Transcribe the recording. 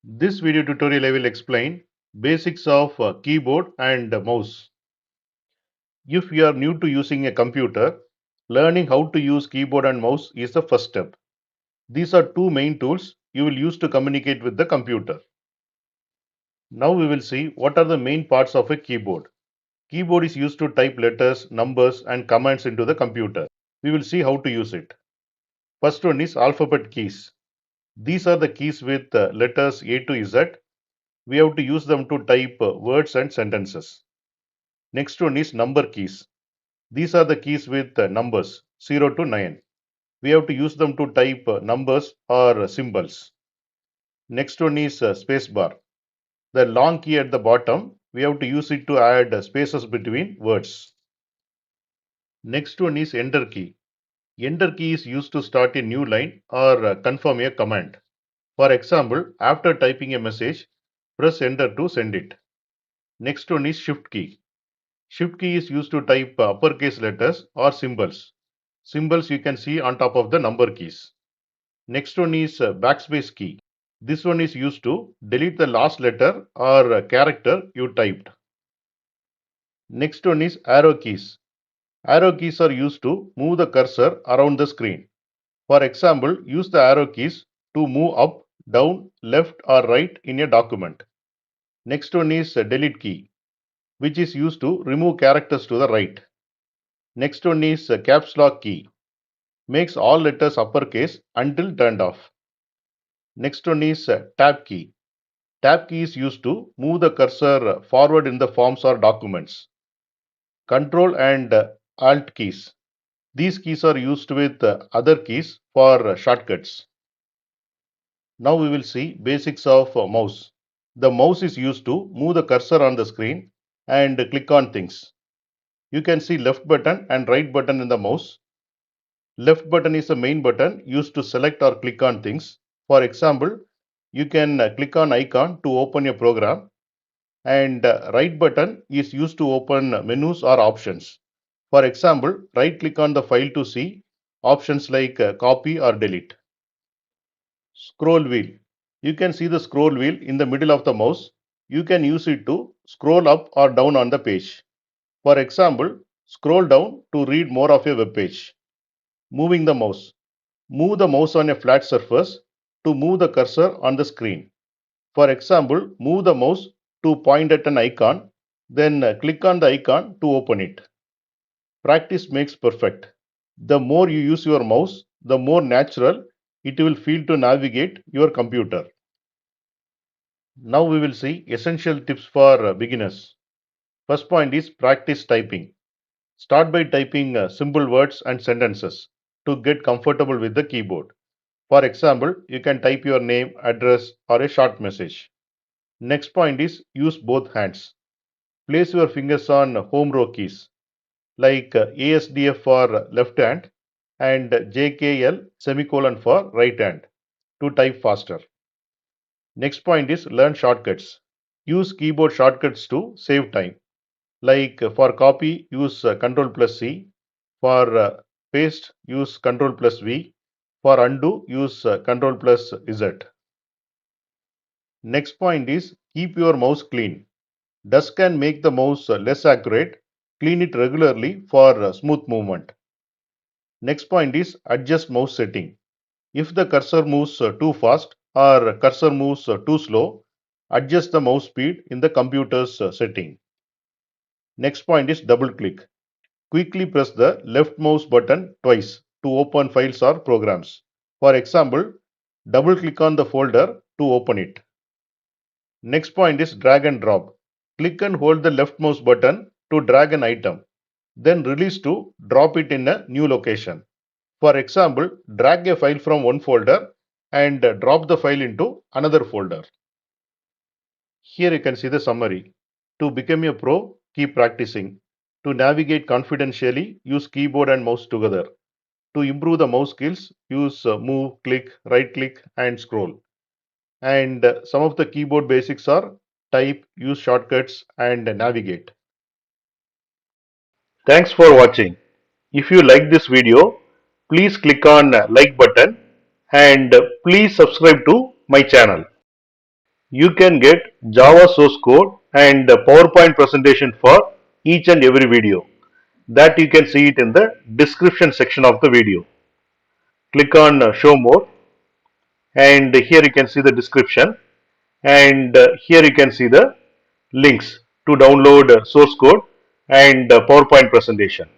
This video tutorial I will explain basics of keyboard and mouse. If you are new to using a computer, learning how to use keyboard and mouse is the first step. These are two main tools you will use to communicate with the computer. Now we will see what are the main parts of a keyboard. Keyboard is used to type letters, numbers and commands into the computer. We will see how to use it. First one is alphabet keys. These are the keys with letters A to Z. We have to use them to type words and sentences. Next one is number keys. These are the keys with numbers 0 to 9. We have to use them to type numbers or symbols. Next one is space bar. The long key at the bottom, we have to use it to add spaces between words. Next one is enter key. Enter key is used to start a new line or confirm a command. For example, after typing a message, press enter to send it. Next one is shift key. Shift key is used to type uppercase letters or symbols. Symbols you can see on top of the number keys. Next one is backspace key. This one is used to delete the last letter or character you typed. Next one is arrow keys. Arrow keys are used to move the cursor around the screen. For example, use the arrow keys to move up, down, left or right in a document. Next one is delete key, which is used to remove characters to the right. Next one is caps lock key. Makes all letters uppercase until turned off. Next one is tab key. Tab key is used to move the cursor forward in the forms or documents. Control and Alt keys. These keys are used with other keys for shortcuts. Now we will see basics of mouse. The mouse is used to move the cursor on the screen and click on things. You can see left button and right button in the mouse. Left button is the main button used to select or click on things. For example, you can click on icon to open a program, and right button is used to open menus or options. For example, right click on the file to see options like copy or delete. Scroll wheel. You can see the scroll wheel in the middle of the mouse. You can use it to scroll up or down on the page. For example, scroll down to read more of a web page. Moving the mouse. Move the mouse on a flat surface to move the cursor on the screen. For example, move the mouse to point at an icon, then click on the icon to open it. Practice makes perfect. The more you use your mouse, the more natural it will feel to navigate your computer. Now we will see essential tips for beginners. First point is practice typing. Start by typing simple words and sentences to get comfortable with the keyboard. For example, you can type your name, address or a short message. Next point is use both hands. Place your fingers on home row keys like ASDF for left hand and JKL semicolon for right hand to type faster. Next point is learn shortcuts. Use keyboard shortcuts to save time. Like for copy, use Ctrl plus C. For paste, use Ctrl plus V. For undo, use Ctrl plus Z. Next point is keep your mouse clean. Dust can make the mouse less accurate. Clean it regularly for smooth movement. Next point is adjust mouse setting. If the cursor moves too fast or cursor moves too slow, adjust the mouse speed in the computer's setting. Next point is double click. Quickly press the left mouse button twice to open files or programs. For example, double click on the folder to open it. Next point is drag and drop. Click and hold the left mouse button to drag an item, then release to drop it in a new location. For example, drag a file from one folder and drop the file into another folder. Here you can see the summary. To become a pro, keep practicing. To navigate confidentially, use keyboard and mouse together. To improve the mouse skills, use move, click, right click and scroll. And some of the keyboard basics are type, use shortcuts and navigate. Thanks for watching. If you like this video, please click on like button and please subscribe to my channel. You can get Java source code and PowerPoint presentation for each and every video. That you can see it in the description section of the video. Click on show more, and here you can see the description, and here you can see the links to download source code and PowerPoint presentation.